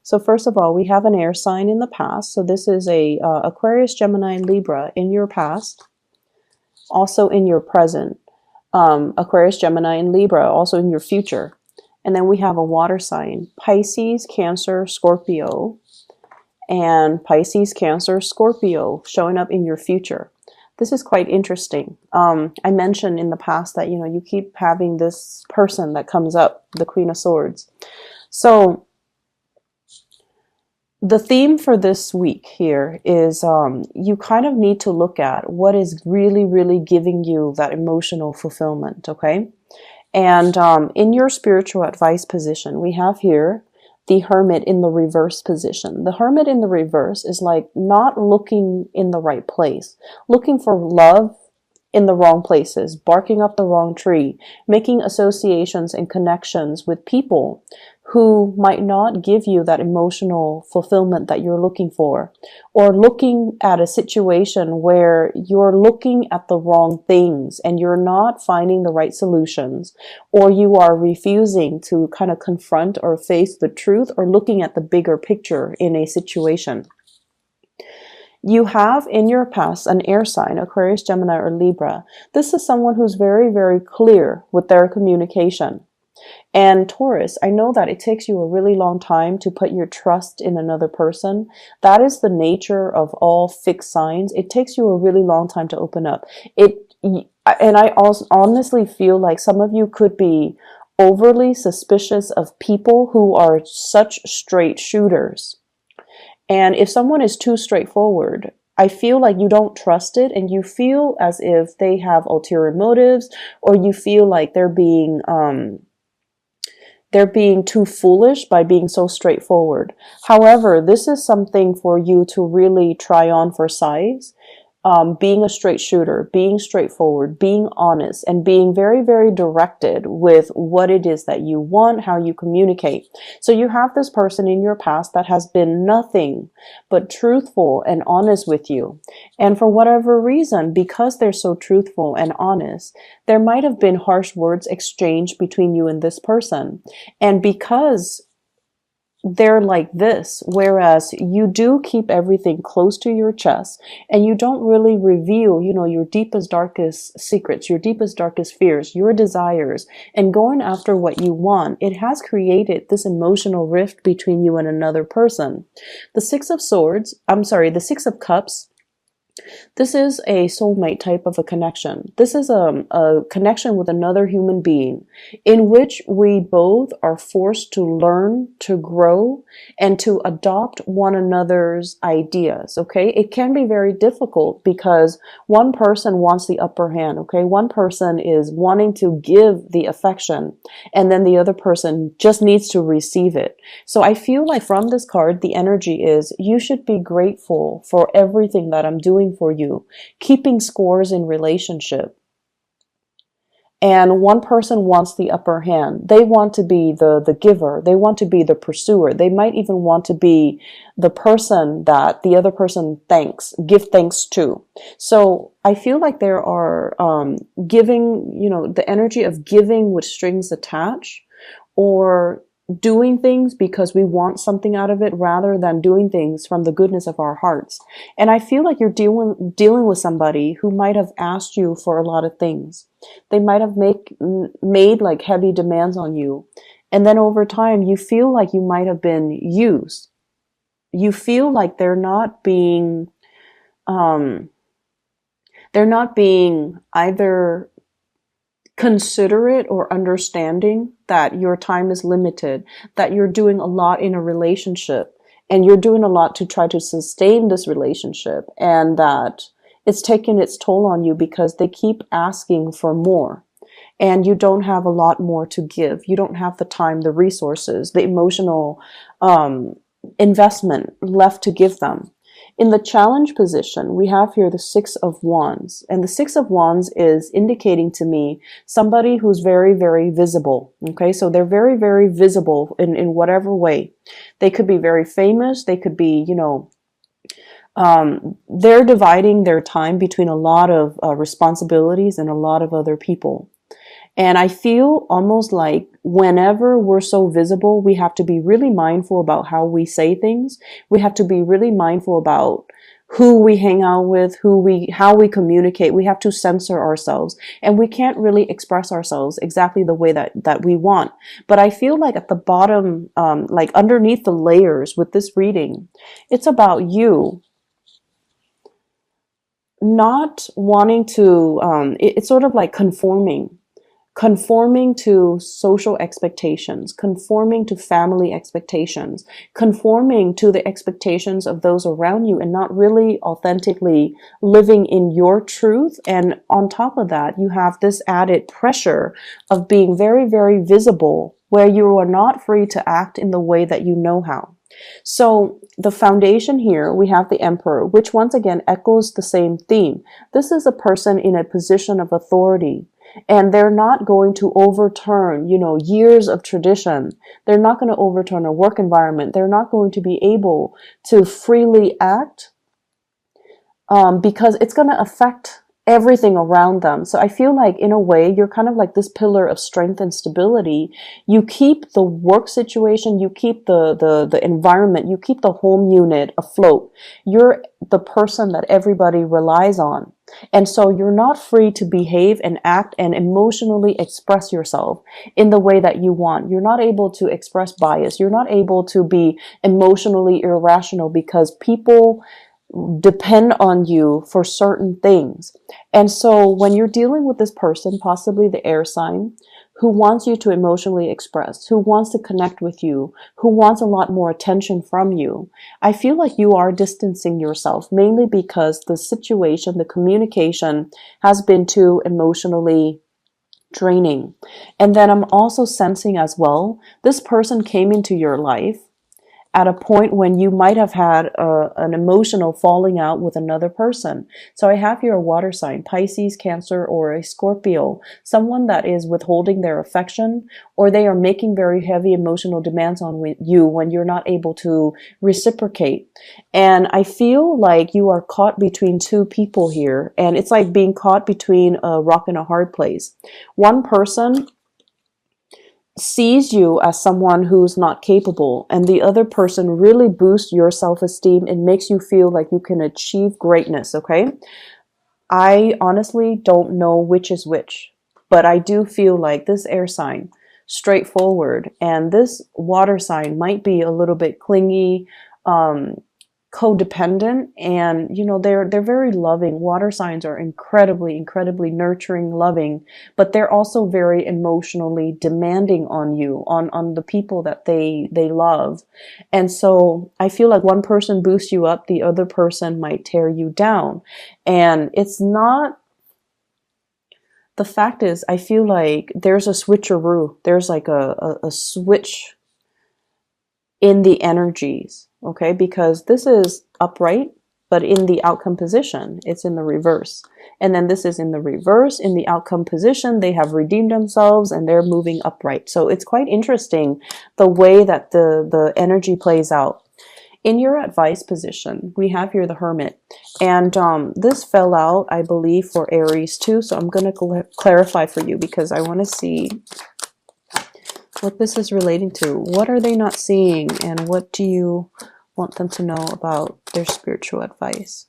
So first of all, we have an air sign in the past. So this is a Aquarius, Gemini, and Libra in your past, also in your present. Aquarius, Gemini, and Libra also in your future. And then we have a water sign, Pisces, Cancer, Scorpio, and Pisces, Cancer, Scorpio showing up in your future. This is quite interesting. I mentioned in the past that, you keep having this person that comes up, the Queen of Swords. So the theme for this week here is you kind of need to look at what is really, really giving you that emotional fulfillment, okay? And in your spiritual advice position, we have here the Hermit in the reverse position. The Hermit in the reverse is like not looking in the right place, looking for love in the wrong places, barking up the wrong tree, making associations and connections with people who might not give you that emotional fulfillment that you're looking for, or looking at a situation where you're looking at the wrong things and you're not finding the right solutions, or you are refusing to kind of confront or face the truth, or looking at the bigger picture in a situation. You have in your past an air sign, Aquarius, Gemini, or Libra. This is someone who's very, very clear with their communication. And Taurus, I know that it takes you a really long time to put your trust in another person. That is the nature of all fixed signs. It takes you a really long time to open up. And I also honestly feel like some of you could be overly suspicious of people who are such straight shooters. And if someone is too straightforward, I feel like you don't trust it, and you feel as if they have ulterior motives, or you feel like they're being too foolish by being so straightforward. However, this is something for you to really try on for size. Being a straight shooter, being straightforward, being honest, and being very, very directed with what it is that you want, how you communicate. So you have this person in your past that has been nothing but truthful and honest with you. And for whatever reason, because they're so truthful and honest, there might have been harsh words exchanged between you and this person. And because they're like this, whereas you do keep everything close to your chest and you don't really reveal, your deepest, darkest secrets, your deepest, darkest fears, your desires, and going after what you want, it has created this emotional rift between you and another person. The Six of Cups, this is a soulmate type of a connection. This is a connection with another human being in which we both are forced to learn, to grow, and to adopt one another's ideas, okay? It can be very difficult because one person wants the upper hand, okay? One person is wanting to give the affection, and then the other person just needs to receive it. So I feel like from this card, the energy is you should be grateful for everything that I'm doing for you, keeping scores in relationship. And one person wants the upper hand. They want to be the giver. They want to be the pursuer. They might even want to be the person that the other person give thanks to. So I feel like there are giving, the energy of giving with strings attached, or doing things because we want something out of it rather than doing things from the goodness of our hearts. And I feel like you're dealing with somebody who might have asked you for a lot of things. They might have made like heavy demands on you. And then over time, you feel like you might have been used. You feel like they're not being either considerate or understanding that your time is limited, that you're doing a lot in a relationship and you're doing a lot to try to sustain this relationship, and that it's taking its toll on you because they keep asking for more and you don't have a lot more to give. You don't have the time, the resources, the emotional investment left to give them. In the challenge position, we have here the Six of Wands. And the Six of Wands is indicating to me somebody who's very, very visible. Okay, so they're very, very visible in whatever way. They could be very famous. They could be, they're dividing their time between a lot of responsibilities and a lot of other people. And I feel almost like whenever we're so visible, we have to be really mindful about how we say things. We have to be really mindful about who we hang out with, how we communicate. We have to censor ourselves, and we can't really express ourselves exactly the way that we want. But I feel like at the bottom, like underneath the layers with this reading, it's about you not wanting to, it's sort of like conforming to social expectations, conforming to family expectations, conforming to the expectations of those around you, and not really authentically living in your truth. And on top of that, you have this added pressure of being very, very visible, where you are not free to act in the way that you know how. So the foundation here, we have the Emperor, which once again echoes the same theme. This is a person in a position of authority, and they're not going to overturn, years of tradition. They're not going to overturn a work environment. They're not going to be able to freely act, because it's going to affect everything around them. So I feel like in a way, you're kind of like this pillar of strength and stability. You keep the work situation, you keep the environment, you keep the home unit afloat. You're the person that everybody relies on. And so you're not free to behave and act and emotionally express yourself in the way that you want. You're not able to express bias. You're not able to be emotionally irrational because people depend on you for certain things. And so when you're dealing with this person, possibly the air sign, who wants you to emotionally express, who wants to connect with you, who wants a lot more attention from you, I feel like you are distancing yourself, mainly because the situation, the communication has been too emotionally draining. And then I'm also sensing as well, this person came into your life at a point when you might have had an emotional falling out with another person. So I have here a water sign, Pisces, Cancer, or a Scorpio, someone that is withholding their affection, or they are making very heavy emotional demands on you when you're not able to reciprocate. And I feel like you are caught between two people here, and it's like being caught between a rock and a hard place. One person sees you as someone who's not capable, and the other person really boosts your self-esteem and makes you feel like you can achieve greatness. Okay, I honestly don't know which is which, but I do feel like this air sign, straightforward, and this water sign might be a little bit clingy, codependent, and they're very loving. Water signs are incredibly nurturing, loving, but they're also very emotionally demanding on you, on the people that they love. And so I feel like one person boosts you up, the other person might tear you down. And it's not, the fact is, I feel like there's a switcheroo, there's like a switch in the energies, okay? Because this is upright, but in the outcome position, it's in the reverse. And then this is in the reverse, in the outcome position, they have redeemed themselves and they're moving upright. So it's quite interesting the way that the energy plays out. In your advice position, we have here the Hermit. And this fell out, I believe, for Aries too. So I'm going to clarify for you because I want to see what this is relating to. What are they not seeing, and what do you want them to know about their spiritual advice?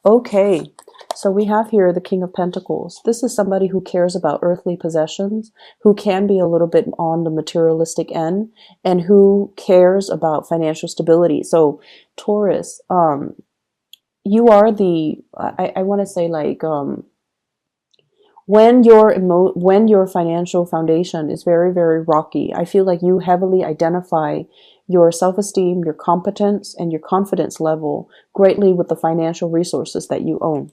Okay, so we have here the King of Pentacles. This is somebody who cares about earthly possessions, who can be a little bit on the materialistic end, and who cares about financial stability. So Taurus, you are the, I want to say like, when your financial foundation is very rocky, I feel like you heavily identify your self-esteem, your competence, and your confidence level greatly with the financial resources that you own.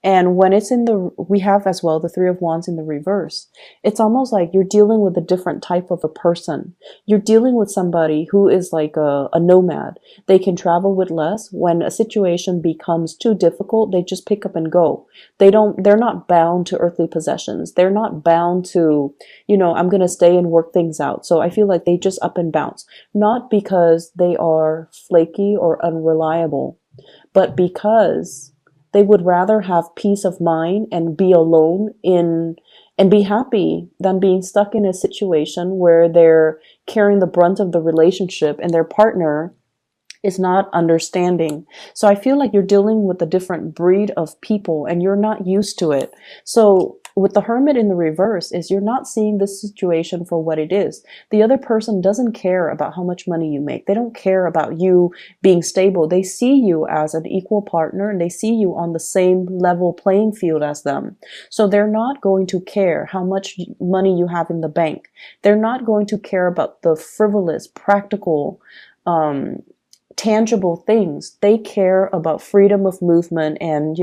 And when it's we have as well the Three of Wands in the reverse. It's almost like you're dealing with a different type of a person. You're dealing with somebody who is like a nomad. They can travel with less. When a situation becomes too difficult, they just pick up and go. They're not bound to earthly possessions. They're not bound to, I'm going to stay and work things out. So I feel like they just up and bounce. Not because they are flaky or unreliable, but because they would rather have peace of mind and be alone in and be happy than being stuck in a situation where they're carrying the brunt of the relationship and their partner is not understanding. So I feel like you're dealing with a different breed of people and you're not used to it. So with the Hermit in the reverse is you're not seeing this situation for what it is. The other person doesn't care about how much money you make. They don't care about you being stable. They see you as an equal partner and they see you on the same level playing field as them. So they're not going to care how much money you have in the bank. They're not going to care about the frivolous, practical, tangible things. They care about freedom of movement and,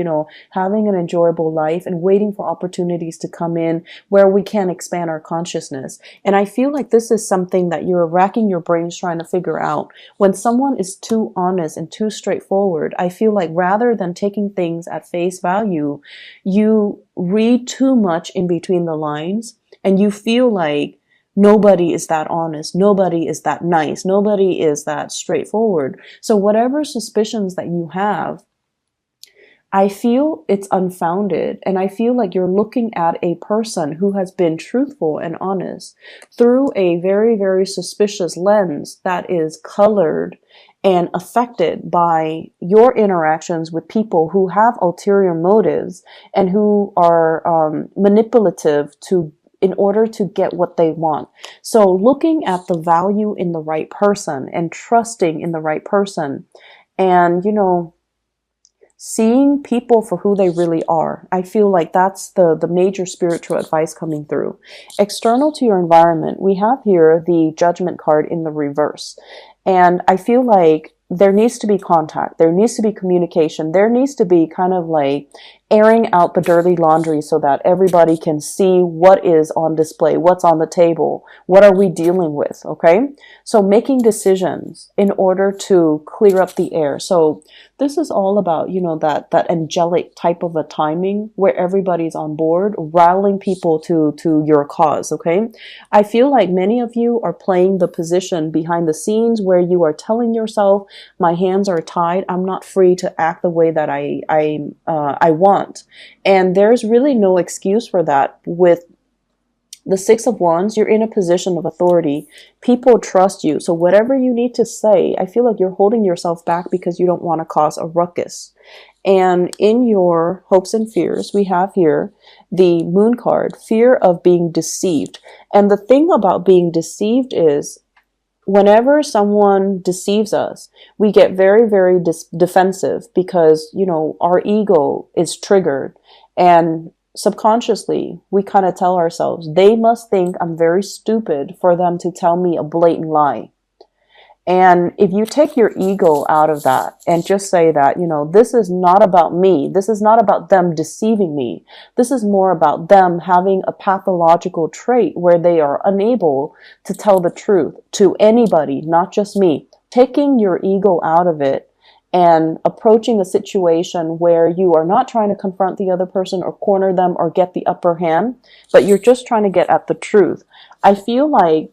having an enjoyable life and waiting for opportunities to come in where we can expand our consciousness. And I feel like this is something that you're racking your brains trying to figure out. When someone is too honest and too straightforward, I feel like rather than taking things at face value, you read too much in between the lines and you feel like nobody is that honest. Nobody is that nice. Nobody is that straightforward. So whatever suspicions that you have, I feel it's unfounded. And I feel like you're looking at a person who has been truthful and honest through a very, very suspicious lens that is colored and affected by your interactions with people who have ulterior motives and who are manipulative in order to get what they want. So looking at the value in the right person and trusting in the right person and, seeing people for who they really are. I feel like that's the major spiritual advice coming through. External to your environment, we have here the Judgment card in the reverse. And I feel like there needs to be contact. There needs to be communication. There needs to be kind of like airing out the dirty laundry so that everybody can see what is on display, what's on the table, what are we dealing with, okay? So making decisions in order to clear up the air. So this is all about, that angelic type of a timing where everybody's on board, rallying people to your cause, okay? I feel like many of you are playing the position behind the scenes where you are telling yourself, my hands are tied, I'm not free to act the way that I want. And there's really no excuse for that. With the Six of Wands, you're in a position of authority. People trust you. So whatever you need to say, I feel like you're holding yourself back because you don't want to cause a ruckus. And in your hopes and fears, we have here the Moon card, fear of being deceived. And the thing about being deceived is whenever someone deceives us, we get very, very defensive because, our ego is triggered. And subconsciously, we kind of tell ourselves, they must think I'm very stupid for them to tell me a blatant lie. And if you take your ego out of that and just say that, this is not about me. This is not about them deceiving me. This is more about them having a pathological trait where they are unable to tell the truth to anybody, not just me. Taking your ego out of it and approaching a situation where you are not trying to confront the other person or corner them or get the upper hand, but you're just trying to get at the truth. I feel like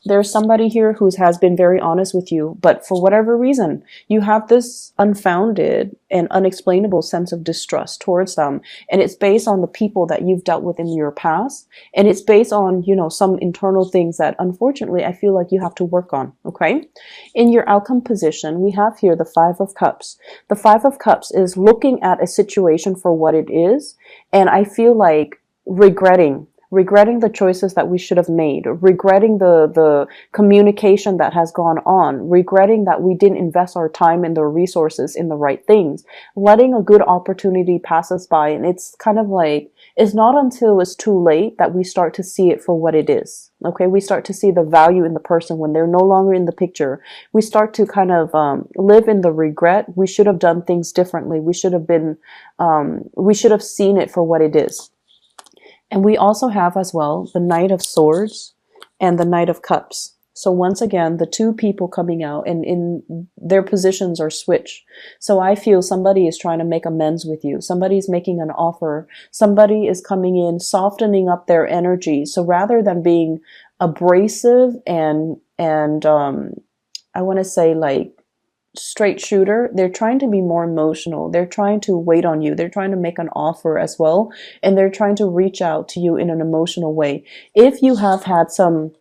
there's somebody here who has been very honest with you, but for whatever reason, you have this unfounded and unexplainable sense of distrust towards them. And it's based on the people that you've dealt with in your past. And it's based on, some internal things that unfortunately I feel like you have to work on. Okay. In your outcome position, we have here the Five of Cups. The Five of Cups is looking at a situation for what it is. And I feel like regretting the choices that we should have made, regretting the communication that has gone on, regretting that we didn't invest our time and the resources in the right things, letting a good opportunity pass us by. And it's kind of like, it's not until it's too late that we start to see it for what it is. Okay, we start to see the value in the person when they're no longer in the picture. We start to kind of live in the regret. We should have done things differently. We should have seen it for what it is. And we also have as well the Knight of Swords and the Knight of Cups. So once again, the two people coming out and in their positions are switched. So I feel somebody is trying to make amends with you. Somebody's making an offer. Somebody is coming in, softening up their energy. So rather than being abrasive and I want to say like straight shooter, they're trying to be more emotional. They're trying to wait on you. They're trying to make an offer as well. And they're trying to reach out to you in an emotional way. If you have had some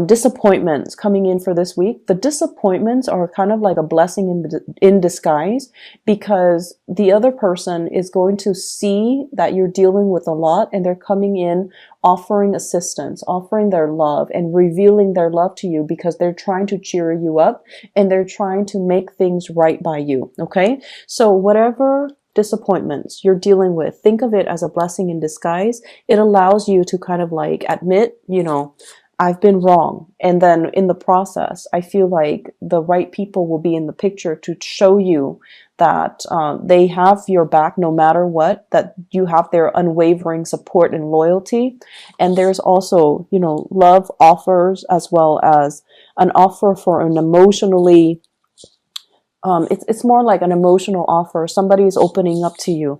disappointments coming in for this week, the disappointments are kind of like a blessing in disguise, because the other person is going to see that you're dealing with a lot, and they're coming in offering assistance, offering their love, and revealing their love to you, because they're trying to cheer you up and they're trying to make things right by you. Okay, so whatever disappointments you're dealing with, think of it as a blessing in disguise. It allows you to kind of like admit, I've been wrong. And then in the process, I feel like the right people will be in the picture to show you that they have your back no matter what, that you have their unwavering support and loyalty. And there's also, love offers, as well as an offer for an emotionally, it's more like an emotional offer. Somebody is opening up to you.